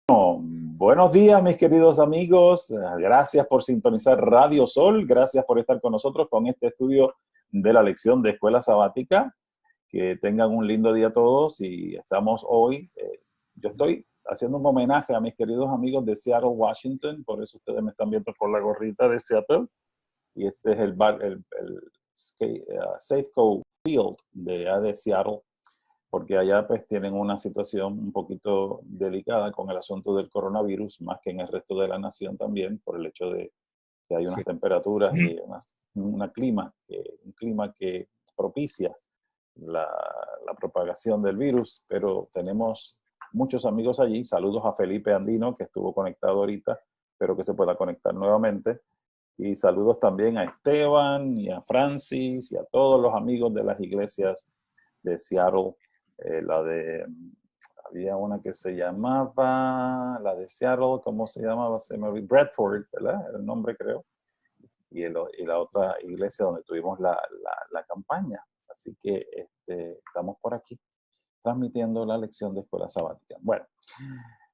Buenos días, mis queridos amigos. Gracias por sintonizar Radio Sol. Gracias por estar con nosotros con este estudio de la lección de Escuela Sabática. Que tengan un lindo día todos y estamos hoy, yo estoy haciendo un homenaje a mis queridos amigos de Seattle, Washington, por eso ustedes me están viendo por la gorrita de Seattle. Y este es el Safeco Field de Seattle, porque allá pues tienen una situación un poquito delicada con el asunto del coronavirus, más que en el resto de la nación también, por el hecho de que hay unas temperaturas y un clima que propicia la, la propagación del virus, pero tenemos muchos amigos allí. Saludos a Felipe Andino, que estuvo conectado ahorita, espero que se pueda conectar nuevamente. Y saludos también a Esteban y a Francis y a todos los amigos de las iglesias de Seattle. Había una que se llamaba, la de Seattle, ¿cómo se llamaba? Bradford, ¿verdad? Era el nombre, creo. Y la otra iglesia donde tuvimos la campaña. Así que estamos por aquí transmitiendo la lección de Escuela Sabática. Bueno,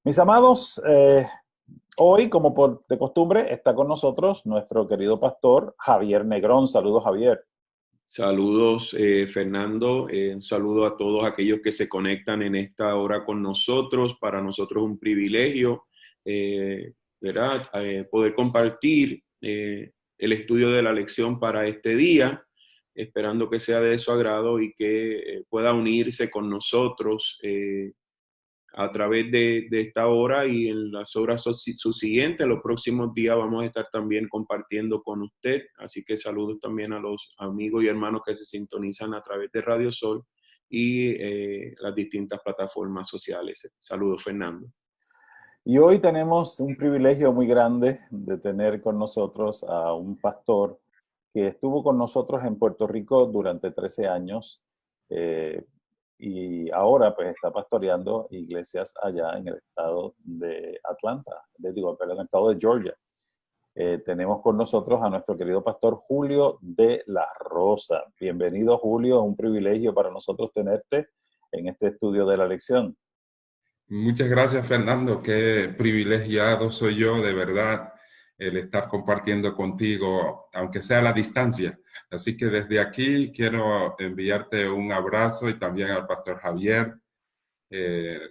mis amados, hoy, como de costumbre, está con nosotros nuestro querido pastor Javier Negrón. Saludos, Javier. Saludos, Fernando. Un saludo a todos aquellos que se conectan en esta hora con nosotros. Para nosotros es un privilegio, ¿verdad? Poder compartir el estudio de la lección para este día, esperando que sea de su agrado y que pueda unirse con nosotros a través de esta hora y en las horas subsiguientes. Los próximos días vamos a estar también compartiendo con usted. Así que saludos también a los amigos y hermanos que se sintonizan a través de Radio Sol y las distintas plataformas sociales. Saludos, Fernando. Y hoy tenemos un privilegio muy grande de tener con nosotros a un pastor que estuvo con nosotros en Puerto Rico durante 13 años y ahora pues está pastoreando iglesias allá en el estado de Atlanta, perdón, en el estado de Georgia. Tenemos con nosotros a nuestro querido pastor Julio de la Rosa. Bienvenido, Julio, es un privilegio para nosotros tenerte en este estudio de la lección. Muchas gracias, Fernando. Qué privilegiado soy yo, de verdad, el estar compartiendo contigo, aunque sea a la distancia. Así que desde aquí quiero enviarte un abrazo y también al pastor Javier.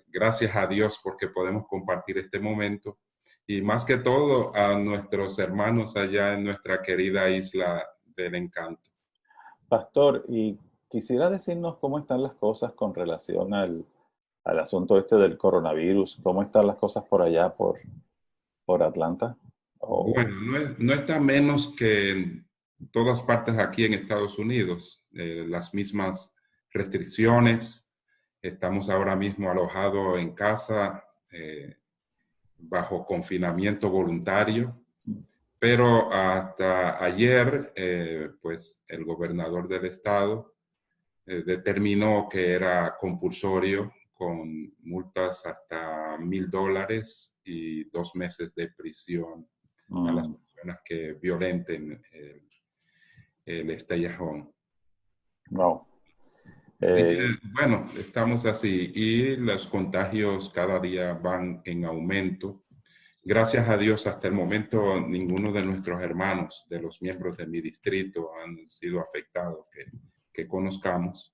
Gracias a Dios porque podemos compartir este momento. Y más que todo a nuestros hermanos allá en nuestra querida isla del encanto. Pastor, y quisiera decirnos cómo están las cosas con relación al asunto del coronavirus. ¿Cómo están las cosas por allá, por Atlanta? Bueno, no está menos que en todas partes aquí en Estados Unidos. Las mismas restricciones. Estamos ahora mismo alojados en casa bajo confinamiento voluntario. Pero hasta ayer, pues el gobernador del estado determinó que era compulsorio con multas hasta $1,000 y 2 meses de prisión a las personas que violenten el stay at home. No. Así que, bueno, estamos así y los contagios cada día van en aumento. Gracias a Dios, hasta el momento, ninguno de nuestros hermanos, de los miembros de mi distrito, han sido afectados que conozcamos.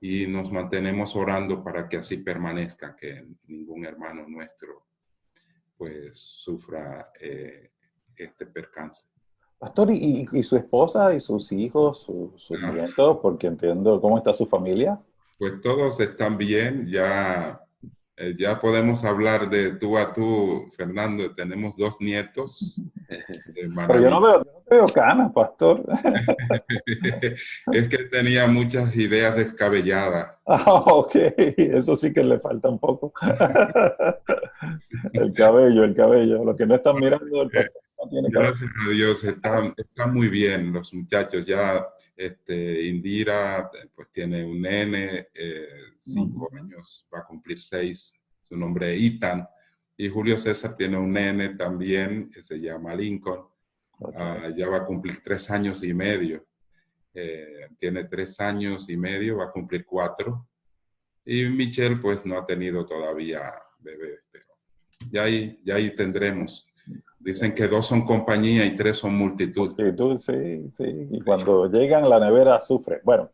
Y nos mantenemos orando para que así permanezca, que ningún hermano nuestro pues sufra este percance. Pastor, ¿y su esposa y sus hijos, sus nietos? Porque entiendo cómo está su familia. Pues todos están bien, ya podemos hablar de tú a tú, Fernando. Tenemos 2 nietos. Pero yo no te veo canas, pastor. Es que tenía muchas ideas descabelladas. Ok, eso sí que le falta un poco. El cabello. Lo que no están mirando, el pastor no tiene cabello. Gracias a Dios, están muy bien los muchachos. Ya Indira pues tiene un nene, 5 años, va a cumplir 6, su nombre es Ethan. Y Julio César tiene un nene también, que se llama Lincoln. Okay. Ya va a cumplir 3 años y medio. Tiene 3 años y medio, va a cumplir 4. Y Michelle pues no ha tenido todavía bebé, pero ya ahí tendremos. Dicen que 2 son compañía y 3 son multitud. Multitud, sí, sí. Y cuando llegan, la nevera sufre. Bueno,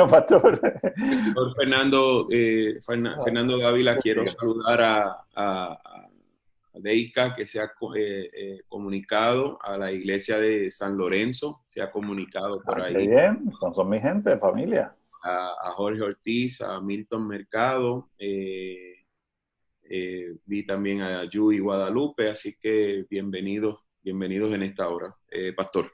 pastor. El señor Fernando Dávila, quiero saludar a Deika, que se ha comunicado, a la iglesia de San Lorenzo, se ha comunicado por ahí. Qué bien, son mi gente, familia. A Jorge Ortiz, a Milton Mercado, vi también a Yui Guadalupe, así que bienvenidos en esta hora. Pastor.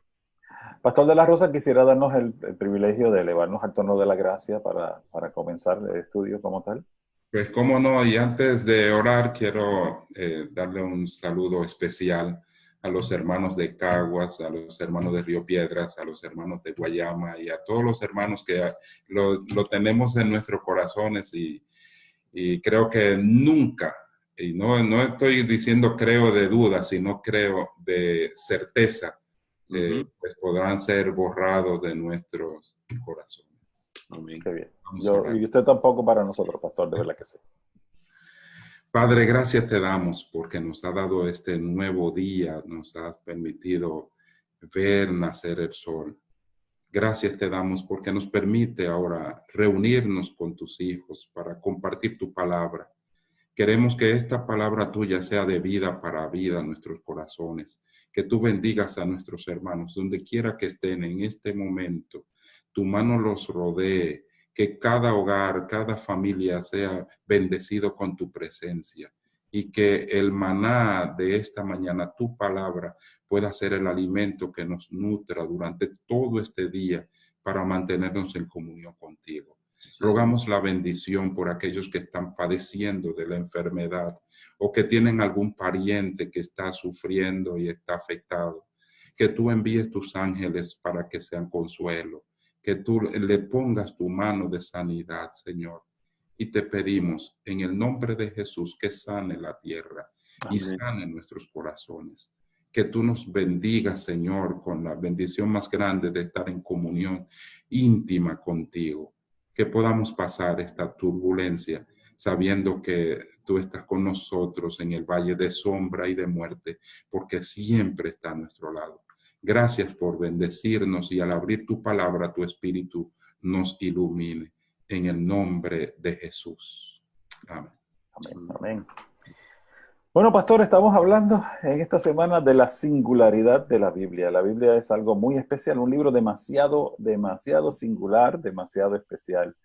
Pastor de la Rosa, quisiera darnos el privilegio de elevarnos al trono de la gracia para comenzar el estudio como tal. Pues cómo no, y antes de orar quiero darle un saludo especial a los hermanos de Caguas, a los hermanos de Río Piedras, a los hermanos de Guayama y a todos los hermanos que lo tenemos en nuestros corazones y creo que nunca, y no estoy diciendo creo de duda, sino creo de certeza, pues podrán ser borrados de nuestros corazones. Amén. Qué bien. Y usted tampoco para nosotros, pastor, de verdad que sí. Padre, gracias te damos porque nos ha dado este nuevo día, nos ha permitido ver nacer el sol. Gracias te damos porque nos permite ahora reunirnos con tus hijos para compartir tu palabra. Queremos que esta palabra tuya sea de vida para vida en nuestros corazones. Que tú bendigas a nuestros hermanos, donde quiera que estén en este momento. Tu mano los rodee, que cada hogar, cada familia sea bendecido con tu presencia y que el maná de esta mañana, tu palabra, pueda ser el alimento que nos nutra durante todo este día para mantenernos en comunión contigo. Rogamos la bendición por aquellos que están padeciendo de la enfermedad o que tienen algún pariente que está sufriendo y está afectado. Que tú envíes tus ángeles para que sean consuelo. Que tú le pongas tu mano de sanidad, Señor. Y te pedimos en el nombre de Jesús que sane la tierra y sane nuestros corazones. Que tú nos bendigas, Señor, con la bendición más grande de estar en comunión íntima contigo. Que podamos pasar esta turbulencia sabiendo que tú estás con nosotros en el valle de sombra y de muerte, porque siempre está a nuestro lado. Gracias por bendecirnos y al abrir tu palabra, tu espíritu nos ilumine. En el nombre de Jesús. Amén. Amén, amén. Bueno, pastor, estamos hablando en esta semana de la singularidad de la Biblia. La Biblia es algo muy especial, un libro demasiado singular, demasiado especial.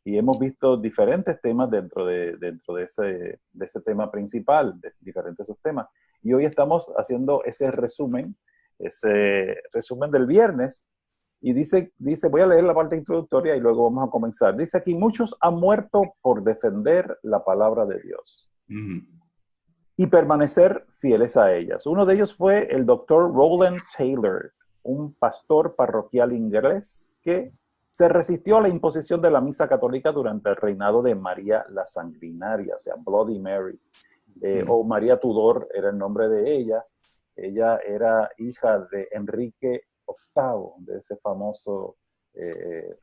Y hemos visto diferentes temas dentro de ese tema principal, de diferentes esos temas. Y hoy estamos haciendo ese resumen del viernes. Y dice, voy a leer la parte introductoria y luego vamos a comenzar. Dice aquí, muchos han muerto por defender la palabra de Dios y permanecer fieles a ellas. Uno de ellos fue el doctor Roland Taylor, un pastor parroquial inglés que se resistió a la imposición de la misa católica durante el reinado de María la Sanguinaria, o sea, Bloody Mary, o María Tudor era el nombre de ella. Ella era hija de Enrique VIII, de ese famoso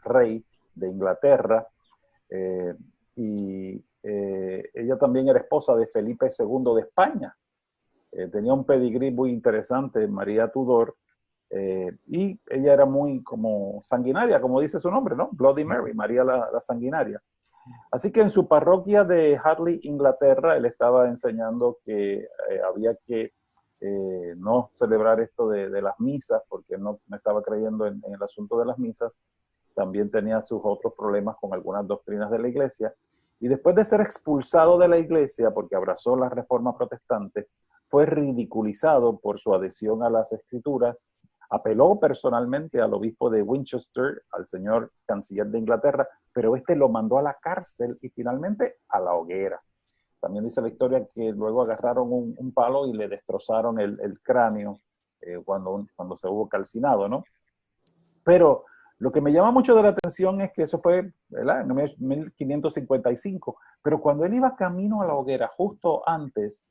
rey de Inglaterra, y ella también era esposa de Felipe II de España. Tenía un pedigrí muy interesante, María Tudor, y ella era muy como sanguinaria, como dice su nombre, ¿no? Bloody Mary, María la Sanguinaria. Así que en su parroquia de Harley, Inglaterra, él estaba enseñando que había que no celebrar esto de las misas, porque no estaba creyendo en el asunto de las misas. También tenía sus otros problemas con algunas doctrinas de la iglesia. Y después de ser expulsado de la iglesia, porque abrazó la reforma protestante, fue ridiculizado por su adhesión a las escrituras. Apeló personalmente al obispo de Winchester, al señor canciller de Inglaterra, pero este lo mandó a la cárcel y finalmente a la hoguera. También dice la historia que luego agarraron un palo y le destrozaron el cráneo cuando se hubo calcinado, ¿no? Pero lo que me llama mucho de la atención es que eso fue, ¿verdad?, en 1555, pero cuando él iba camino a la hoguera, justo antes,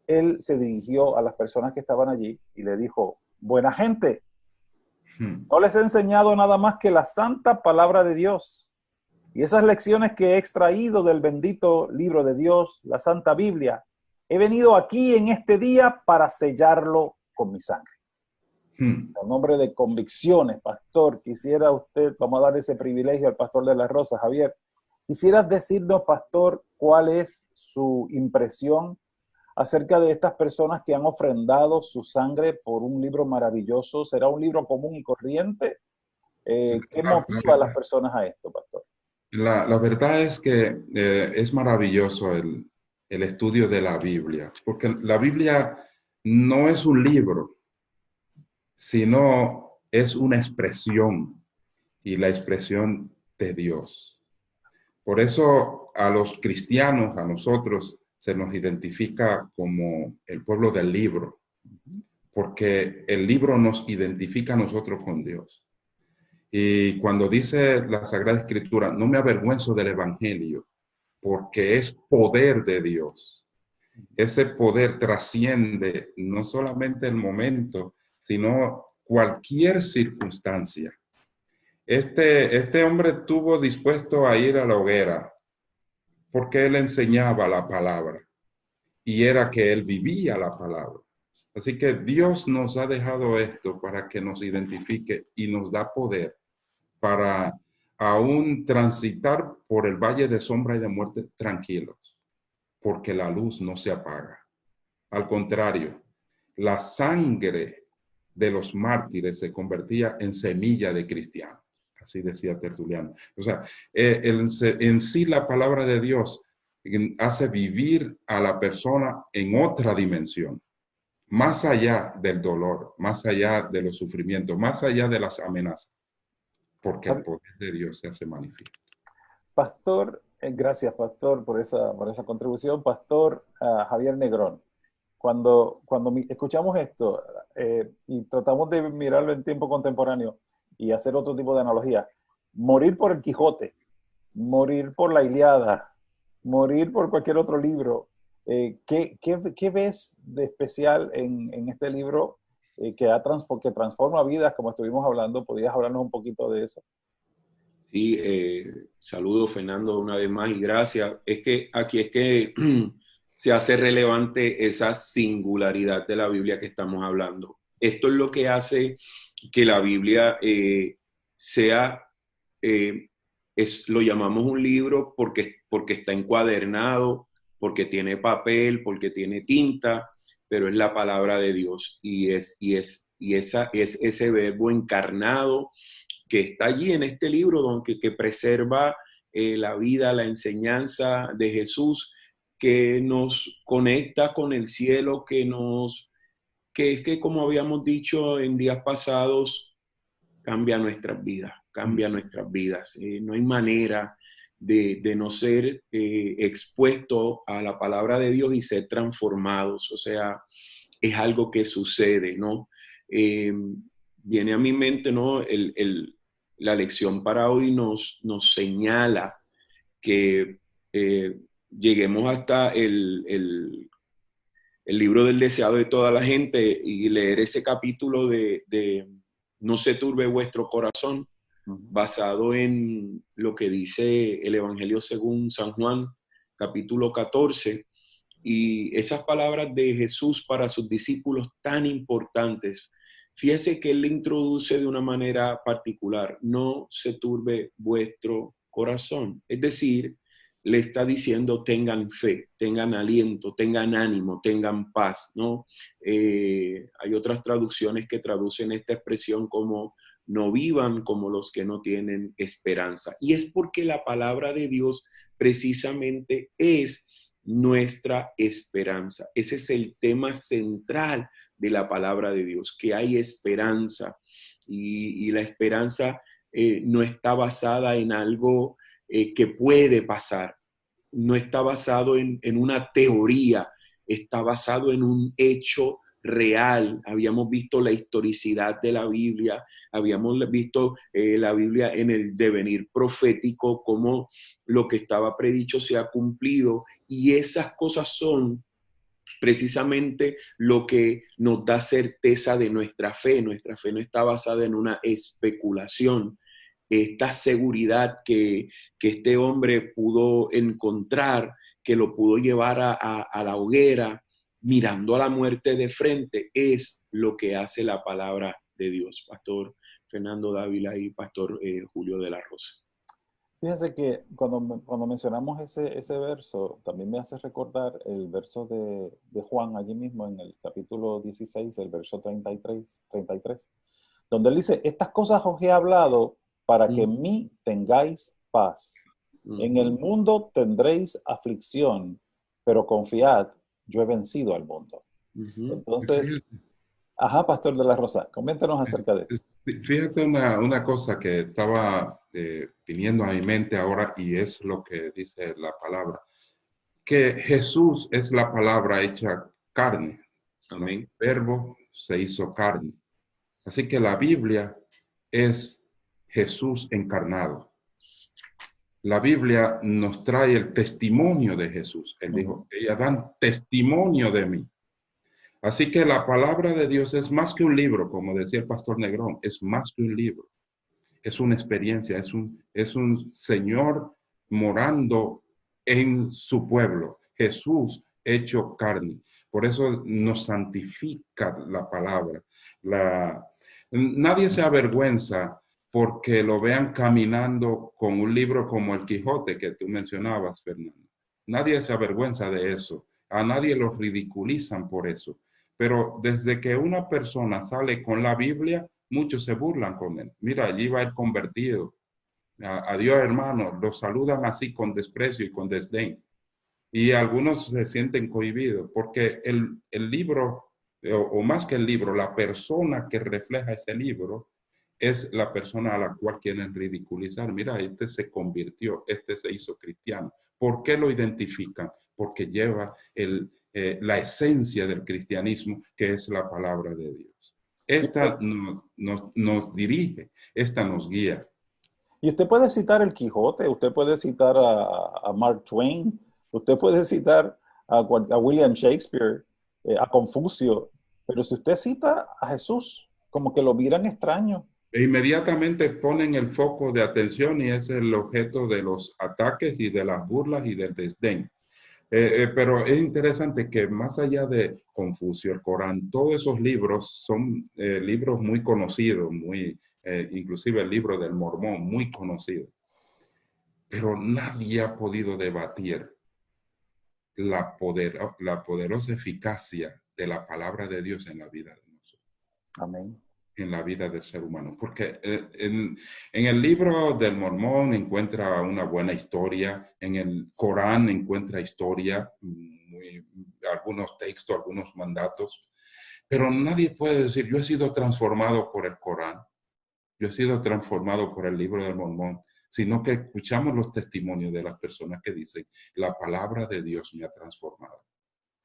él se dirigió a las personas que estaban allí y le dijo, buena gente, no les he enseñado nada más que la santa palabra de Dios. Y esas lecciones que he extraído del bendito libro de Dios, la Santa Biblia, he venido aquí en este día para sellarlo con mi sangre. En nombre de convicciones, pastor, quisiera usted, vamos a dar ese privilegio al pastor de las Rosas, Javier, quisieras decirnos, pastor, cuál es su impresión acerca de estas personas que han ofrendado su sangre por un libro maravilloso. ¿Será un libro común y corriente? ¿Qué motiva a las personas a esto, pastor? La verdad es que es maravilloso el estudio de la Biblia, porque la Biblia no es un libro, sino es una expresión, y la expresión de Dios. Por eso a los cristianos, a nosotros, se nos identifica como el pueblo del libro, porque el libro nos identifica a nosotros con Dios. Y cuando dice la Sagrada Escritura, no me avergüenzo del Evangelio, porque es poder de Dios. Ese poder trasciende no solamente el momento, sino cualquier circunstancia. Este hombre estuvo dispuesto a ir a la hoguera porque él enseñaba la palabra y era que él vivía la palabra. Así que Dios nos ha dejado esto para que nos identifique y nos da poder para aún transitar por el valle de sombra y de muerte tranquilos, porque la luz no se apaga. Al contrario, la sangre de los mártires se convertía en semilla de cristianos. Así decía Tertuliano. O sea, en sí la palabra de Dios hace vivir a la persona en otra dimensión, más allá del dolor, más allá de los sufrimientos, más allá de las amenazas, porque el poder de Dios se hace manifiesto. Pastor, gracias, pastor, por esa contribución. Pastor Javier Negrón, cuando escuchamos esto y tratamos de mirarlo en tiempo contemporáneo y hacer otro tipo de analogía, morir por el Quijote, morir por la Ilíada, morir por cualquier otro libro, ¿qué ves de especial en este libro que transforma vidas, como estuvimos hablando? ¿Podrías hablarnos un poquito de eso? Sí, saludo Fernando una vez más y gracias. Es que aquí se hace relevante esa singularidad de la Biblia que estamos hablando. Esto es lo que hace que la Biblia sea, lo llamamos un libro porque está encuadernado, porque tiene papel, porque tiene tinta, pero es la palabra de Dios y es ese verbo encarnado que está allí en este libro, que preserva la vida, la enseñanza de Jesús, que nos conecta con el cielo, que es que como habíamos dicho en días pasados, cambia nuestras vidas. No hay manera de no ser expuesto a la palabra de Dios y ser transformados. O sea, es algo que sucede, ¿no? Viene a mi mente, ¿no? La lección para hoy nos señala que lleguemos hasta el libro del deseado de toda la gente y leer ese capítulo de No se turbe vuestro corazón, basado en lo que dice el Evangelio según San Juan, capítulo 14, y esas palabras de Jesús para sus discípulos tan importantes. Fíjese que él le introduce de una manera particular: no se turbe vuestro corazón. Es decir, le está diciendo tengan fe, tengan aliento, tengan ánimo, tengan paz, ¿no? Hay otras traducciones que traducen esta expresión como no vivan como los que no tienen esperanza. Y es porque la palabra de Dios precisamente es nuestra esperanza. Ese es el tema central de la palabra de Dios, que hay esperanza y la esperanza no está basada en algo que puede pasar, no está basado en una teoría, está basado en un hecho real. Habíamos visto la historicidad de la Biblia, habíamos visto la Biblia en el devenir profético, cómo lo que estaba predicho se ha cumplido, y esas cosas son precisamente lo que nos da certeza de nuestra fe. Nuestra fe no está basada en una especulación. Esta seguridad que este hombre pudo encontrar que lo pudo llevar a la hoguera, mirando a la muerte de frente, es lo que hace la palabra de Dios. Pastor Fernando Dávila y Pastor Julio de la Rosa. Fíjense que cuando mencionamos ese verso, también me hace recordar el verso de Juan, allí mismo en el capítulo 16, el verso 33, donde él dice, estas cosas os he hablado para que en mí tengáis paz. En el mundo tendréis aflicción, pero confiad, yo he vencido al mundo. Entonces, Pastor de la Rosa, coméntanos acerca de esto. Fíjate una cosa que estaba viniendo a mi mente ahora y es lo que dice la palabra, que Jesús es la palabra hecha carne. Amén. El verbo se hizo carne. Así que la Biblia es Jesús encarnado. La Biblia nos trae el testimonio de Jesús. Él dijo, ellas dan testimonio de mí. Así que la palabra de Dios es más que un libro, como decía el pastor Negrón, es más que un libro. Es una experiencia, es un Señor morando en su pueblo. Jesús hecho carne. Por eso nos santifica la palabra. Nadie se avergüenza porque lo vean caminando con un libro como el Quijote que tú mencionabas, Fernando. Nadie se avergüenza de eso. A nadie lo ridiculizan por eso. Pero desde que una persona sale con la Biblia, muchos se burlan con él. Mira, allí va el convertido. Adiós, hermano. Lo saludan así con desprecio y con desdén. Y algunos se sienten cohibidos porque el libro, o más que el libro, la persona que refleja ese libro es la persona a la cual quieren ridiculizar. Mira, este se convirtió, este se hizo cristiano. ¿Por qué lo identifican? Porque lleva la esencia del cristianismo, que es la palabra de Dios. Esta nos dirige, esta nos guía. Y usted puede citar el Quijote, usted puede citar a Mark Twain, usted puede citar a William Shakespeare, a Confucio, pero si usted cita a Jesús, como que lo miran extraño. E inmediatamente ponen el foco de atención y es el objeto de los ataques y de las burlas y del desdén. Pero es interesante que más allá de Confucio, el Corán, todos esos libros son libros muy conocidos, inclusive el libro del Mormón, muy conocido. Pero nadie ha podido debatir la poderosa eficacia de la palabra de Dios en la vida de nosotros. Amén. En la vida del ser humano. Porque en el libro del Mormón encuentra una buena historia, en el Corán encuentra historia, algunos textos, algunos mandatos, pero nadie puede decir, yo he sido transformado por el Corán, yo he sido transformado por el libro del Mormón, sino que escuchamos los testimonios de las personas que dicen, la palabra de Dios me ha transformado.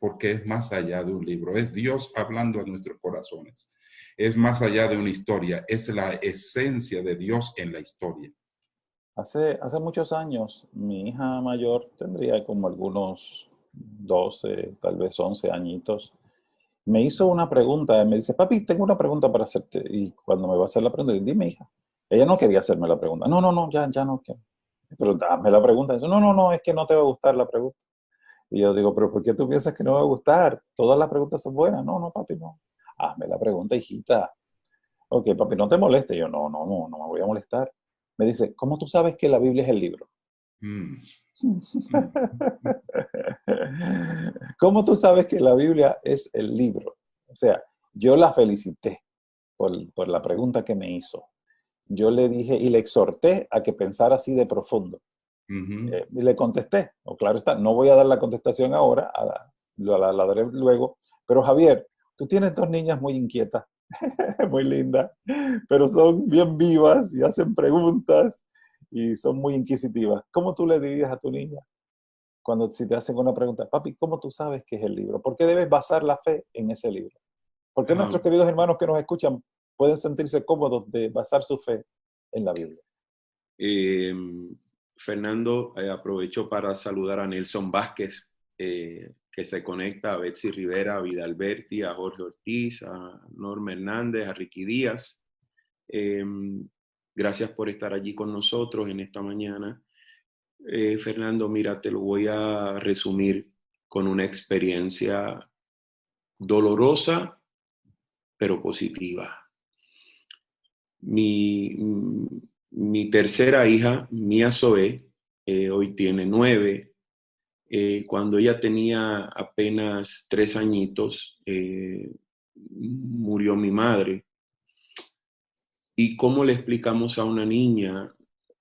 Porque es más allá de un libro, es Dios hablando a nuestros corazones. Es más allá de una historia, es la esencia de Dios en la historia. Hace muchos años, mi hija mayor tendría como algunos 12, tal vez 11 añitos. Me hizo una pregunta, me dice, papi, tengo una pregunta para hacerte. Y cuando me va a hacer la pregunta, dime, hija. Ella no quería hacerme la pregunta. No, ya no quiero. Pero dame la pregunta. Dice, no, es que no te va a gustar la pregunta. Y yo digo, pero ¿por qué tú piensas que no me va a gustar? Todas las preguntas son buenas. No, papi, no. Hazme la pregunta, hijita. Ok, papi, no te molestes. Yo, no me voy a molestar. Me dice, ¿cómo tú sabes que la Biblia es el libro? ¿Cómo tú sabes que la Biblia es el libro? O sea, yo la felicité por la pregunta que me hizo. Yo le dije y le exhorté a que pensara así de profundo. Y le contesté, claro está, no voy a dar la contestación ahora, la daré luego, pero Javier, tú tienes dos niñas muy inquietas, muy lindas, pero son bien vivas y hacen preguntas y son muy inquisitivas. ¿Cómo tú le dirías a tu niña si te hacen una pregunta? Papi, ¿cómo tú sabes que es el libro? ¿Por qué debes basar la fe en ese libro? ¿Por qué nuestros queridos hermanos que nos escuchan pueden sentirse cómodos de basar su fe en la Biblia? Fernando, aprovecho para saludar a Nelson Vázquez, que se conecta, a Betsy Rivera, a Vida Alberti, a Jorge Ortiz, a Norma Hernández, a Ricky Díaz. Gracias por estar allí con nosotros en esta mañana. Fernando, mira, te lo voy a resumir con una experiencia dolorosa, pero positiva. Mi, mi tercera hija, Mía Zoe, hoy tiene 9. Cuando ella tenía apenas 3 añitos, murió mi madre. ¿Y cómo le explicamos a una niña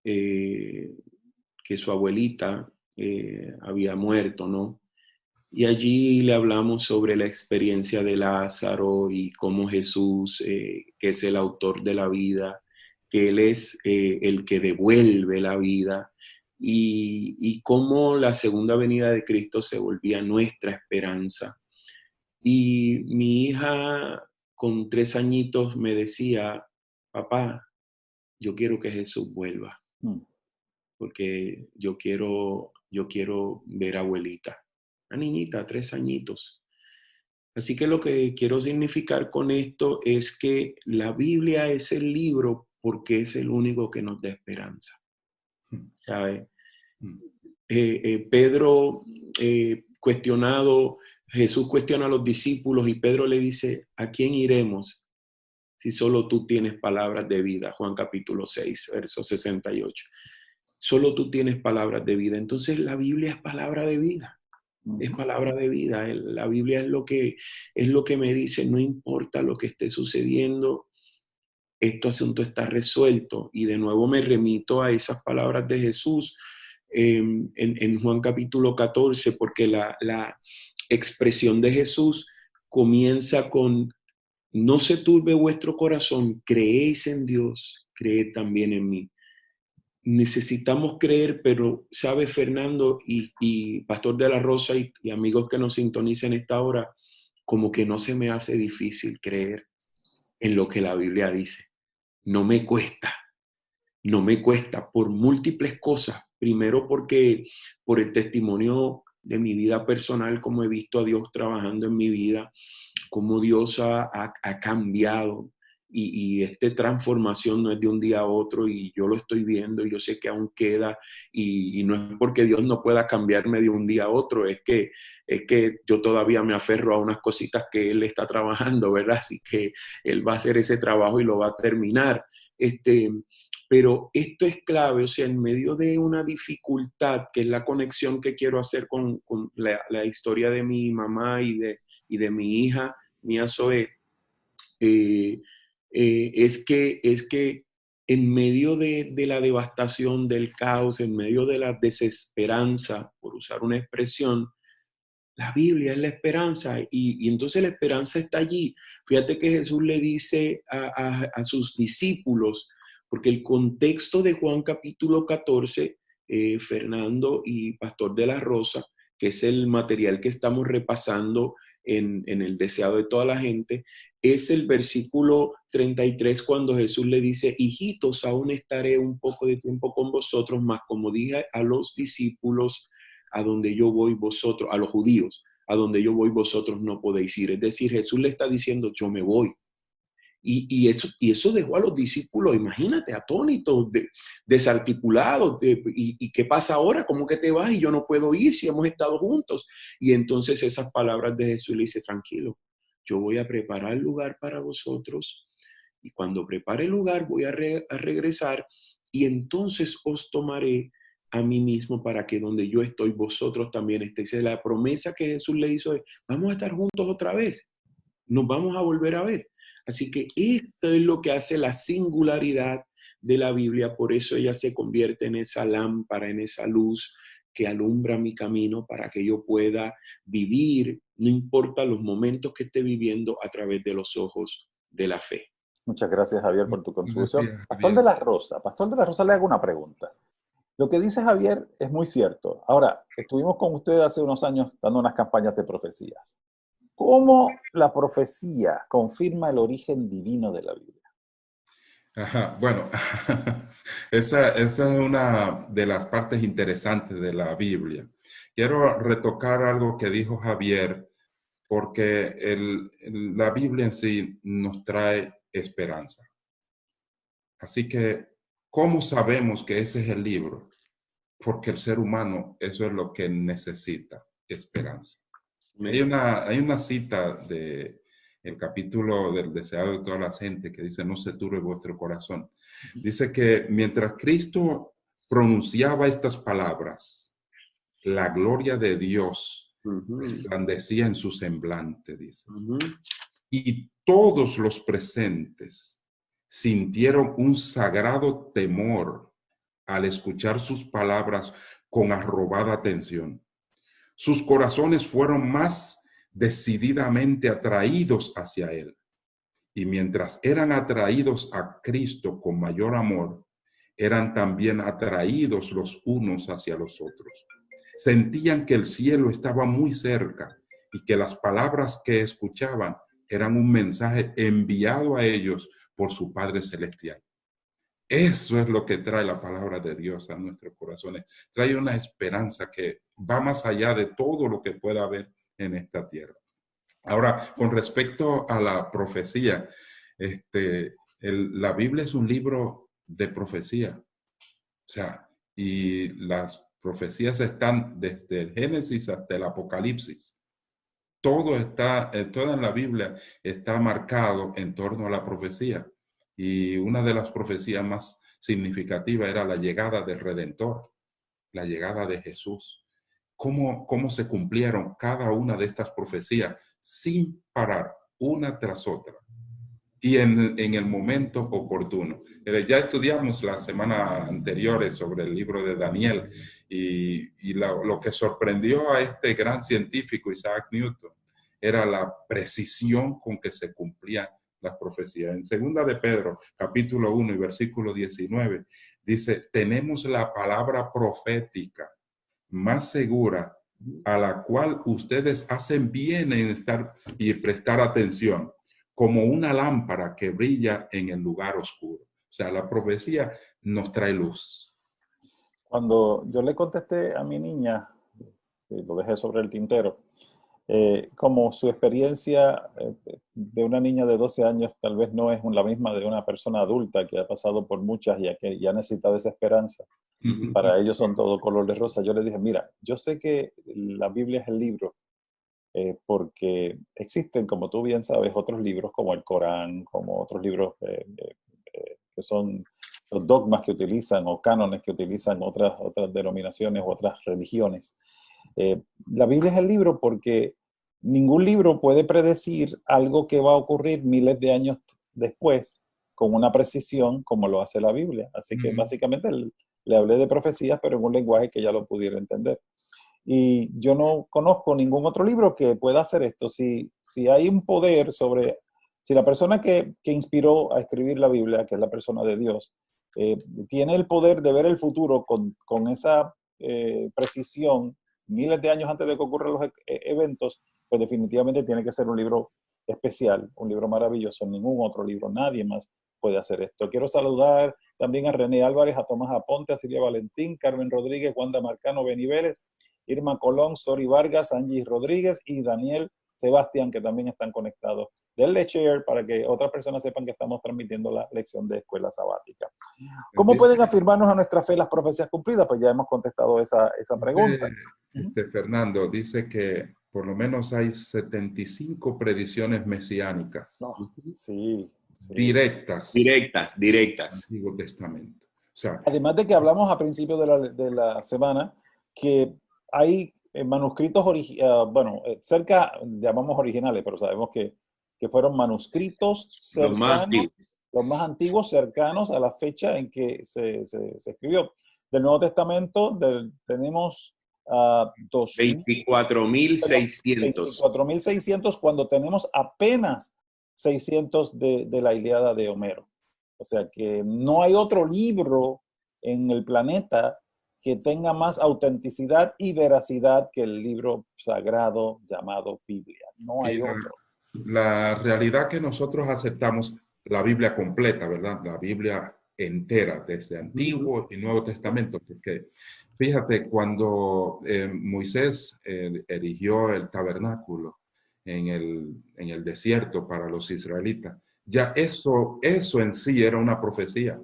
que su abuelita había muerto, ¿no? Y allí le hablamos sobre la experiencia de Lázaro y cómo Jesús, que es el autor de la vida, que Él es el que devuelve la vida, y cómo la segunda venida de Cristo se volvía nuestra esperanza. Y mi hija con 3 añitos me decía, papá, yo quiero que Jesús vuelva, Mm. porque yo quiero ver a abuelita. Una niñita, 3 añitos. Así que lo que quiero significar con esto es que la Biblia es el libro porque es el único que nos da esperanza, ¿sabe? Pedro cuestionado, Jesús cuestiona a los discípulos y Pedro le dice, ¿a quién iremos si solo tú tienes palabras de vida? Juan capítulo 6, verso 68. Solo tú tienes palabras de vida. Entonces la Biblia es palabra de vida. Es palabra de vida. La Biblia es lo que me dice, no importa lo que esté sucediendo, este asunto está resuelto. Y de nuevo me remito a esas palabras de Jesús en Juan capítulo 14, porque la expresión de Jesús comienza con, no se turbe vuestro corazón, creéis en Dios, creed también en mí. Necesitamos creer, pero sabe Fernando y Pastor de la Rosa y amigos que nos sintonicen esta hora, como que no se me hace difícil creer en lo que la Biblia dice. No me cuesta, no me cuesta por múltiples cosas. Primero porque por el testimonio de mi vida personal, como he visto a Dios trabajando en mi vida, cómo Dios ha cambiado y esta transformación no es de un día a otro y yo lo estoy viendo y yo sé que aún queda y no es porque Dios no pueda cambiarme de un día a otro, es que yo todavía me aferro a unas cositas que Él está trabajando, ¿verdad? Así que Él va a hacer ese trabajo y lo va a terminar. Pero esto es clave, o sea, en medio de una dificultad, que es la conexión que quiero hacer con la historia de mi mamá y de mi hija, Mía Zoe, es que en medio de la devastación, del caos, en medio de la desesperanza, por usar una expresión, la Biblia es la esperanza y entonces la esperanza está allí. Fíjate que Jesús le dice a sus discípulos, porque el contexto de Juan capítulo 14, Fernando y Pastor de la Rosa, que es el material que estamos repasando en el deseado de toda la gente, es el versículo 33 cuando Jesús le dice, hijitos, aún estaré un poco de tiempo con vosotros, mas como dije a los discípulos, a donde yo voy vosotros, a los judíos, a donde yo voy vosotros no podéis ir. Es decir, Jesús le está diciendo, yo me voy. Y eso dejó a los discípulos, imagínate, atónitos, desarticulados. ¿Y qué pasa ahora? ¿Cómo que te vas y yo no puedo ir si hemos estado juntos? Y entonces esas palabras de Jesús le dice, tranquilo, yo voy a preparar lugar para vosotros y cuando prepare el lugar voy a regresar y entonces os tomaré a mí mismo para que donde yo estoy vosotros también estéis. La promesa que Jesús le hizo es, vamos a estar juntos otra vez, nos vamos a volver a ver. Así que esto es lo que hace la singularidad de la Biblia, por eso ella se convierte en esa lámpara, en esa luz que alumbra mi camino para que yo pueda vivir, no importa los momentos que esté viviendo, a través de los ojos de la fe. Muchas gracias, Javier, por tu contribución. Gracias, Pastor de Javier. la Rosa, Pastor de la Rosa, le hago una pregunta. Lo que dice Javier es muy cierto. Ahora, estuvimos con usted hace unos años dando unas campañas de profecías. ¿Cómo la profecía confirma el origen divino de la Biblia? Ajá, bueno, esa es una de las partes interesantes de la Biblia. Quiero retocar algo que dijo Javier, porque la Biblia en sí nos trae esperanza. Así que, ¿cómo sabemos que ese es el libro? porque el ser humano eso es lo que necesita, esperanza. Amén. Hay una cita de el capítulo del deseado de toda la gente que dice, no se turbe vuestro corazón. Dice que mientras Cristo pronunciaba estas palabras, la gloria de Dios resplandecía en su semblante, dice. Y todos los presentes sintieron un sagrado temor al escuchar sus palabras con arrobada atención. Sus corazones fueron más decididamente atraídos hacia Él. Y mientras eran atraídos a Cristo con mayor amor, eran también atraídos los unos hacia los otros. Sentían que el cielo estaba muy cerca y que las palabras que escuchaban eran un mensaje enviado a ellos por su Padre Celestial. Eso es lo que trae la palabra de Dios a nuestros corazones. Trae una esperanza que va más allá de todo lo que pueda haber en esta tierra. Ahora, con respecto a la profecía, la Biblia es un libro de profecía. O sea, y las profecías están desde el Génesis hasta el Apocalipsis. Todo en la Biblia está marcado en torno a la profecía. Y una de las profecías más significativas era la llegada del Redentor, la llegada de Jesús. ¿Cómo se cumplieron cada una de estas profecías sin parar, una tras otra? Y en el momento oportuno. Ya estudiamos la semana anterior sobre el libro de Daniel y lo que sorprendió a este gran científico, Isaac Newton, era la precisión con que se cumplían las profecías. En segunda de Pedro, capítulo 1 y versículo 19, dice, tenemos la palabra profética más segura a la cual ustedes hacen bien en estar y prestar atención, como una lámpara que brilla en el lugar oscuro. O sea, la profecía nos trae luz. Cuando yo le contesté a mi niña, lo dejé sobre el tintero, como su experiencia de una niña de 12 años tal vez no es la misma de una persona adulta que ha pasado por muchas y que ya ha necesitado esa esperanza. Para ellos son todo color de rosa. Yo le dije, mira, yo sé que la Biblia es el libro, porque existen, como tú bien sabes, otros libros como el Corán, como otros libros que son los dogmas que utilizan o cánones que utilizan otras denominaciones u otras religiones. La Biblia es el libro porque ningún libro puede predecir algo que va a ocurrir miles de años después con una precisión como lo hace la Biblia. Así que básicamente le hablé de profecías, pero en un lenguaje que ya lo pudiera entender. Y yo no conozco ningún otro libro que pueda hacer esto. Si hay un poder sobre, si la persona que inspiró a escribir la Biblia, que es la persona de Dios, tiene el poder de ver el futuro con esa precisión, miles de años antes de que ocurran los eventos, pues definitivamente tiene que ser un libro especial, un libro maravilloso. Ningún otro libro, nadie más puede hacer esto. Quiero saludar también a René Álvarez, a Tomás Aponte, a Silvia Valentín, Carmen Rodríguez, Wanda Marcano, Beni Vélez, Irma Colón, Sori Vargas, Angie Rodríguez y Daniel Sebastián, que también están conectados. Denle share para que otras personas sepan que estamos transmitiendo la lección de Escuela Sabática. ¿Cómo pueden afirmarnos a nuestra fe las profecías cumplidas? Pues ya hemos contestado esa pregunta. Fernando dice que por lo menos hay 75 predicciones mesiánicas. No, sí. Directas. Antiguo Testamento. O sea, además de que hablamos a principio de la semana que hay manuscritos, cerca, llamamos originales, pero sabemos que fueron manuscritos cercanos, los más antiguos cercanos a la fecha en que se escribió. Del Nuevo Testamento tenemos 24.600. 24.600 cuando tenemos apenas 600 de la Ilíada de Homero. O sea que no hay otro libro en el planeta que tenga más autenticidad y veracidad que el libro sagrado llamado Biblia. No hay otro. La realidad que nosotros aceptamos la Biblia completa, ¿verdad? La Biblia entera, desde Antiguo y Nuevo Testamento, porque fíjate, cuando Moisés erigió el tabernáculo en el desierto para los israelitas, ya eso en sí era una profecía.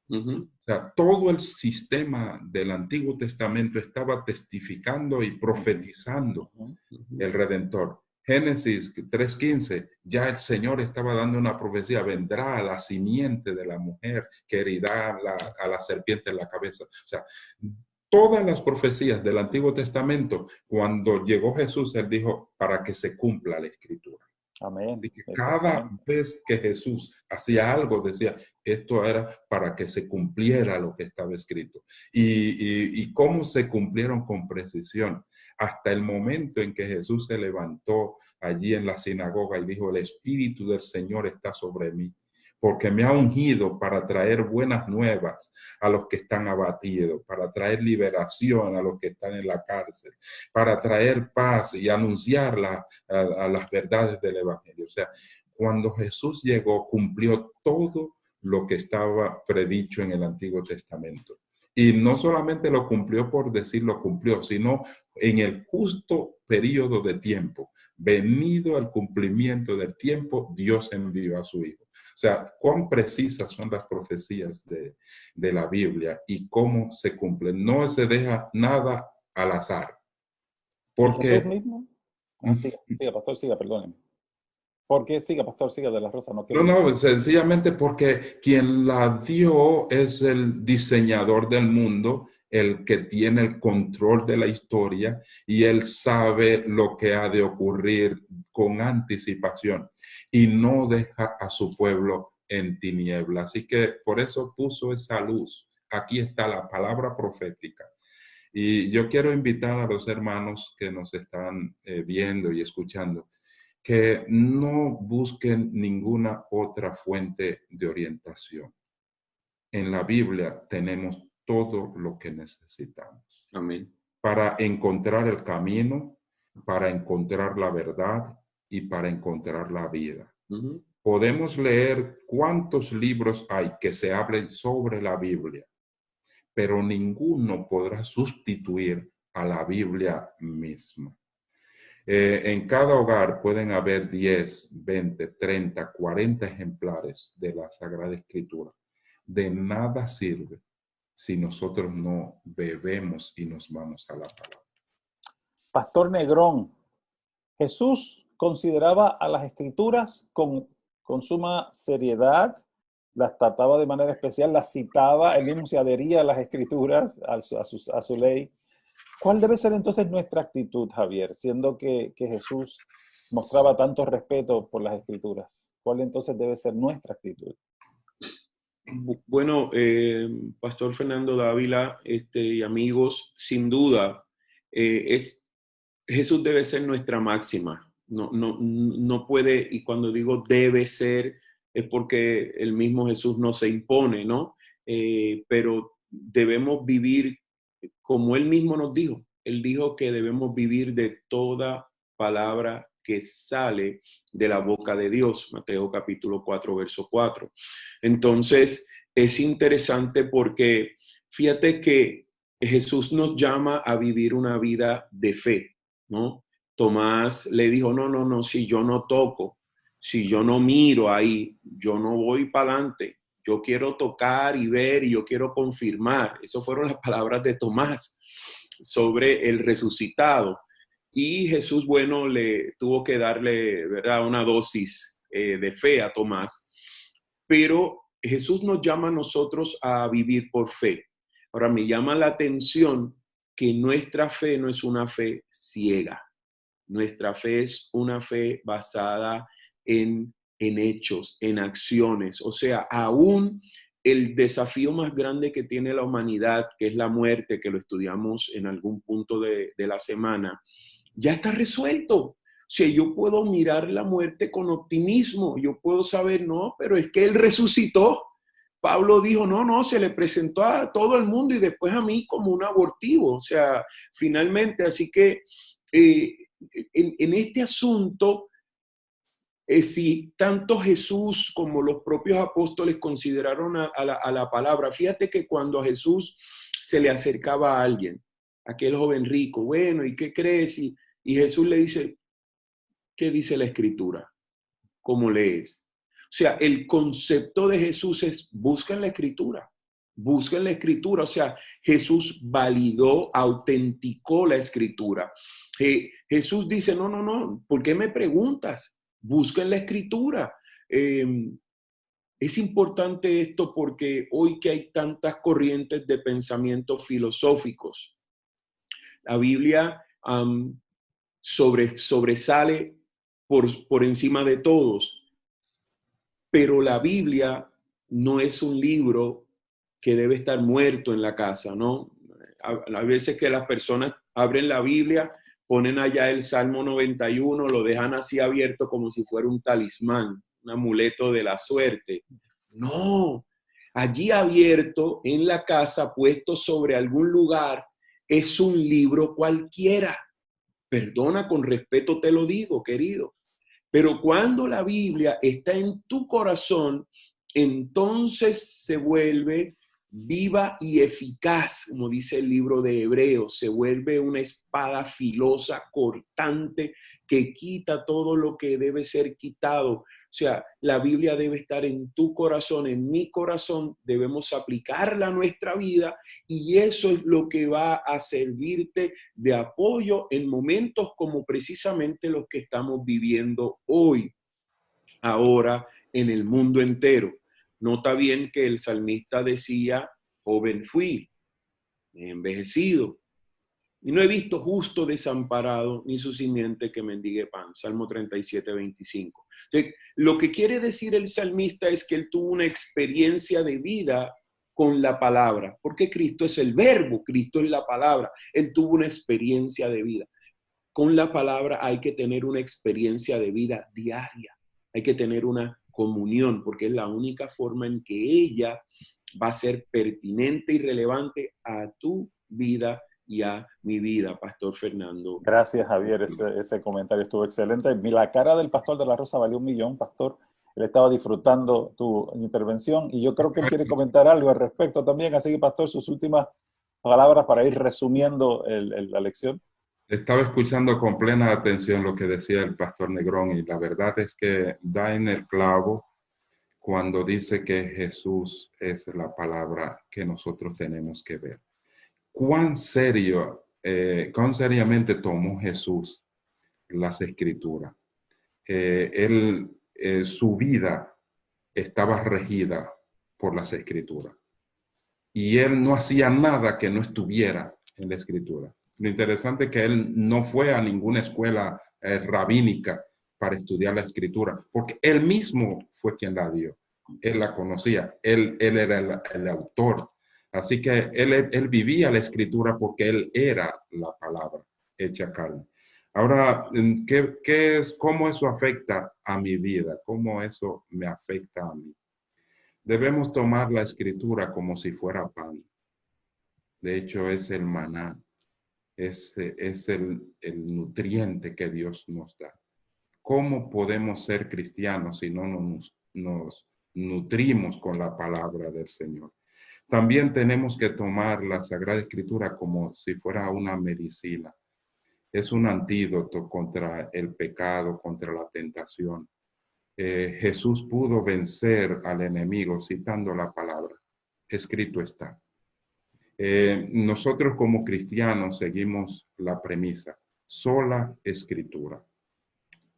Ujú. O sea, todo el sistema del Antiguo Testamento estaba testificando y profetizando Ujú. el Redentor. Génesis 3:15, ya el Señor estaba dando una profecía, vendrá a la simiente de la mujer que herirá a la serpiente en la cabeza. O sea, todas las profecías del Antiguo Testamento, cuando llegó Jesús, Él dijo, para que se cumpla la Escritura. Amén. Y que cada Exactamente. vez que Jesús hacía algo, decía, esto era para que se cumpliera lo que estaba escrito. Y cómo se cumplieron con precisión. Hasta el momento en que Jesús se levantó allí en la sinagoga y dijo, el Espíritu del Señor está sobre mí, porque me ha ungido para traer buenas nuevas a los que están abatidos, para traer liberación a los que están en la cárcel, para traer paz y anunciar a las verdades del Evangelio. O sea, cuando Jesús llegó, cumplió todo lo que estaba predicho en el Antiguo Testamento. Y no solamente lo cumplió por decir lo cumplió, sino en el justo periodo de tiempo, venido al cumplimiento del tiempo, Dios envió a su Hijo. O sea, cuán precisas son las profecías de la Biblia y cómo se cumplen. No se deja nada al azar. ¿Y Jesús Porque mismo? Ah, siga, siga, pastor, siga, perdónenme. ¿Por qué? Siga, pastor, siga de la Rosa, no quiero no, interrumpir. no, sencillamente porque quien la dio es el diseñador del mundo, el que tiene el control de la historia y él sabe lo que ha de ocurrir con anticipación y no deja a su pueblo en tinieblas. Así que por eso puso esa luz. Aquí está la palabra profética. Y yo quiero invitar a los hermanos que nos están viendo y escuchando que no busquen ninguna otra fuente de orientación. En la Biblia tenemos todo lo que necesitamos Amén. para encontrar el camino, para encontrar la verdad y para encontrar la vida. Ujú. Podemos leer cuántos libros hay que se hablen sobre la Biblia, pero ninguno podrá sustituir a la Biblia misma. En cada hogar pueden haber 10, 20, 30, 40 ejemplares de la Sagrada Escritura. De nada sirve si nosotros no bebemos y nos vamos a la palabra. Pastor Negrón, Jesús consideraba a las escrituras con suma seriedad, las trataba de manera especial, las citaba, él mismo se adhería a las escrituras, a su ley. ¿Cuál debe ser entonces nuestra actitud, Javier, siendo que Jesús mostraba tanto respeto por las escrituras? ¿Cuál entonces debe ser nuestra actitud? Bueno, Pastor Fernando Dávila y amigos, sin duda, Jesús debe ser nuestra máxima. No puede, y cuando digo debe ser, es porque el mismo Jesús no se impone, ¿no? Pero debemos vivir como Él mismo nos dijo. Él dijo que debemos vivir de toda palabra que sale de la boca de Dios. Mateo capítulo 4, verso 4. Entonces, es interesante porque fíjate que Jesús nos llama a vivir una vida de fe, ¿no? Tomás le dijo, no, si yo no toco, si yo no miro ahí, yo no voy para adelante. Yo quiero tocar y ver y yo quiero confirmar. Esas fueron las palabras de Tomás sobre el resucitado. Y Jesús, bueno, le tuvo que darle, ¿verdad?, una dosis de fe a Tomás. Pero Jesús nos llama a nosotros a vivir por fe. Ahora, me llama la atención que nuestra fe no es una fe ciega. Nuestra fe es una fe basada en hechos, en acciones. O sea, aún el desafío más grande que tiene la humanidad, que es la muerte, que lo estudiamos en algún punto de la semana, ya está resuelto. O sea, yo puedo mirar la muerte con optimismo, yo puedo saber, no, pero es que Él resucitó. Pablo dijo, no, se le presentó a todo el mundo y después a mí como un abortivo. O sea, finalmente, así que en este asunto, si tanto Jesús como los propios apóstoles consideraron a la palabra, fíjate que cuando a Jesús se le acercaba a alguien, aquel joven rico, bueno, ¿y qué crees? Y Jesús le dice, ¿qué dice la Escritura? ¿Cómo lees? O sea, el concepto de Jesús es, busca en la Escritura. Busquen la escritura. O sea, Jesús validó, autenticó la escritura. Jesús dice, no, no, no, ¿por qué me preguntas? Busquen la escritura. Es importante esto porque hoy que hay tantas corrientes de pensamiento filosóficos, la Biblia sobresale por encima de todos, pero la Biblia no es un libro que debe estar muerto en la casa, ¿no? A veces que las personas abren la Biblia, ponen allá el Salmo 91, lo dejan así abierto como si fuera un talismán, un amuleto de la suerte. No, allí abierto en la casa, puesto sobre algún lugar, es un libro cualquiera. Perdona, con respeto te lo digo, querido. Pero cuando la Biblia está en tu corazón, entonces se vuelve viva y eficaz, como dice el libro de Hebreos, se vuelve una espada filosa, cortante, que quita todo lo que debe ser quitado. O sea, la Biblia debe estar en tu corazón, en mi corazón, debemos aplicarla a nuestra vida y eso es lo que va a servirte de apoyo en momentos como precisamente los que estamos viviendo hoy, ahora en el mundo entero. Nota bien que el salmista decía, joven fui, envejecido, y no he visto justo desamparado, ni su simiente que mendigue pan. Salmo 37, 25. Entonces, lo que quiere decir el salmista es que él tuvo una experiencia de vida con la palabra, porque Cristo es el verbo, Cristo es la palabra. Él tuvo una experiencia de vida. Con la palabra hay que tener una experiencia de vida diaria. Hay que tener una comunión, porque es la única forma en que ella va a ser pertinente y relevante a tu vida y a mi vida, Pastor Fernando. Gracias, Javier. Ese comentario estuvo excelente. La cara del pastor de la Rosa valió $1 millón, pastor. Él estaba disfrutando tu intervención y yo creo que él quiere comentar algo al respecto también. Así que, pastor, sus últimas palabras para ir resumiendo la lección. Estaba escuchando con plena atención lo que decía el pastor Negrón y la verdad es que da en el clavo cuando dice que Jesús es la palabra que nosotros tenemos que ver. Cuán seriamente tomó Jesús las escrituras. Su vida estaba regida por las escrituras y él no hacía nada que no estuviera en la escritura. Lo interesante es que él no fue a ninguna escuela rabínica para estudiar la escritura, porque él mismo fue quien la dio. Él la conocía, él era el autor. Así que él vivía la escritura porque él era la palabra hecha carne. Ahora, ¿cómo eso afecta a mi vida? ¿Cómo eso me afecta a mí? Debemos tomar la escritura como si fuera pan. De hecho, es el maná. Es el nutriente que Dios nos da. ¿Cómo podemos ser cristianos si no nos nutrimos con la palabra del Señor? También tenemos que tomar la Sagrada Escritura como si fuera una medicina. Es un antídoto contra el pecado, contra la tentación. Jesús pudo vencer al enemigo citando la palabra. Escrito está. Nosotros como cristianos seguimos la premisa, sola escritura.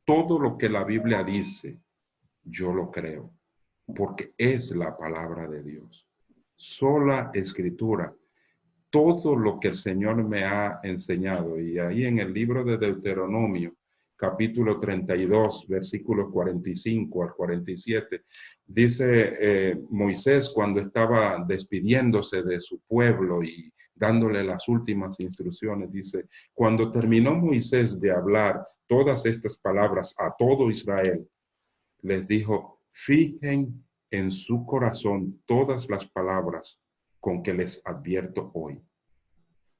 Todo lo que la Biblia dice, yo lo creo, porque es la palabra de Dios. Sola escritura. Todo lo que el Señor me ha enseñado. Y ahí en el libro de Deuteronomio, capítulo 32, versículos 45 al 47, dice Moisés cuando estaba despidiéndose de su pueblo y dándole las últimas instrucciones, dice, cuando terminó Moisés de hablar todas estas palabras a todo Israel, les dijo, fijen en su corazón todas las palabras con que les advierto hoy.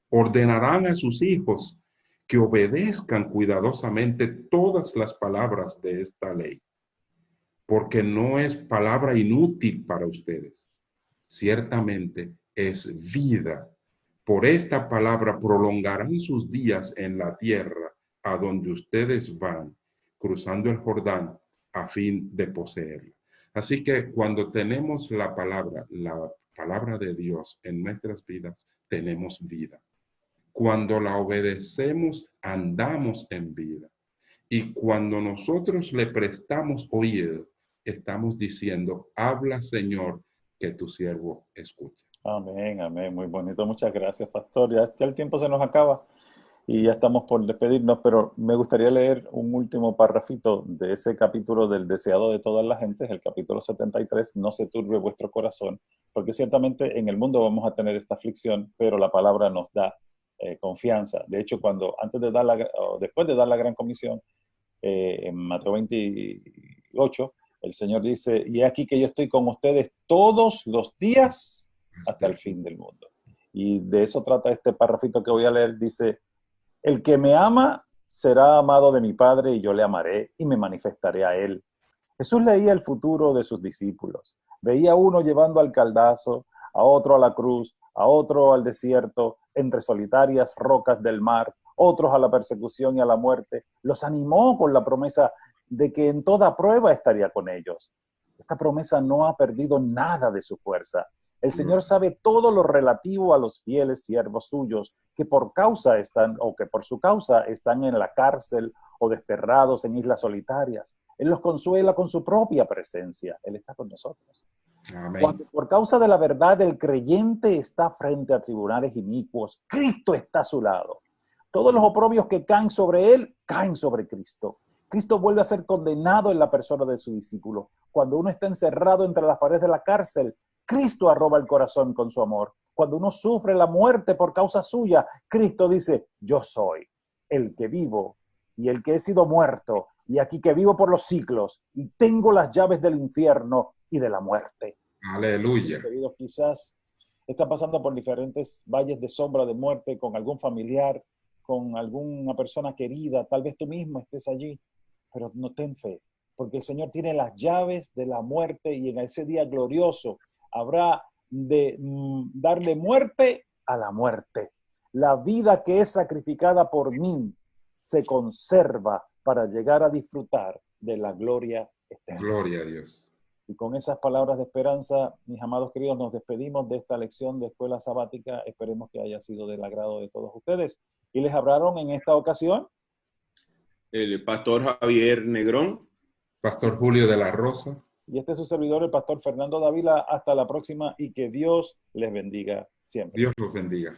Ordenarán a sus hijos que obedezcan cuidadosamente todas las palabras de esta ley, porque no es palabra inútil para ustedes. Ciertamente es vida. Por esta palabra prolongarán sus días en la tierra a donde ustedes van, cruzando el Jordán a fin de poseerla. Así que cuando tenemos la palabra, palabra de Dios en nuestras vidas, tenemos vida. Cuando la obedecemos, andamos en vida. Y cuando nosotros le prestamos oído, estamos diciendo, habla, Señor, que tu siervo escucha. Amén, amén. Muy bonito. Muchas gracias, pastor. Ya el tiempo se nos acaba y ya estamos por despedirnos, pero me gustaría leer un último parrafito de ese capítulo del deseado de todas las gentes, el capítulo 73, no se turbe vuestro corazón, porque ciertamente en el mundo vamos a tener esta aflicción, pero la palabra nos da confianza. De hecho, después de dar la gran comisión, en Mateo 28, el Señor dice, y aquí que yo estoy con ustedes todos los días hasta el fin del mundo. Y de eso trata este parrafito que voy a leer. Dice, el que me ama será amado de mi Padre y yo le amaré y me manifestaré a él. Jesús leía el futuro de sus discípulos. Veía a uno llevando al caldazo, a otro a la cruz, a otro al desierto, entre solitarias rocas del mar, otros a la persecución y a la muerte. Los animó con la promesa de que en toda prueba estaría con ellos. Esta promesa no ha perdido nada de su fuerza. El Señor sabe todo lo relativo a los fieles siervos suyos que por su causa están en la cárcel o desterrados en islas solitarias. Él los consuela con su propia presencia. Él está con nosotros. Amén. Cuando por causa de la verdad el creyente está frente a tribunales inicuos, Cristo está a su lado. Todos los oprobios que caen sobre él, caen sobre Cristo. Cristo vuelve a ser condenado en la persona de su discípulo. Cuando uno está encerrado entre las paredes de la cárcel, Cristo arroba el corazón con su amor. Cuando uno sufre la muerte por causa suya, Cristo dice, yo soy el que vivo y el que he sido muerto, y aquí que vivo por los siglos, y tengo las llaves del infierno y de la muerte. Aleluya. Queridos, quizás está pasando por diferentes valles de sombra de muerte con algún familiar, con alguna persona querida, tal vez tú mismo estés allí, pero no ten fe, porque el Señor tiene las llaves de la muerte y en ese día glorioso habrá de darle muerte a la muerte. La vida que es sacrificada por mí se conserva para llegar a disfrutar de la gloria eterna. Gloria a Dios. Y con esas palabras de esperanza, mis amados queridos, nos despedimos de esta lección de Escuela Sabática. Esperemos que haya sido del agrado de todos ustedes. Y les hablaron en esta ocasión el pastor Javier Negrón, Pastor Julio de la Rosa. Y este es su servidor, el pastor Fernando Dávila. Hasta la próxima y que Dios les bendiga siempre. Dios los bendiga.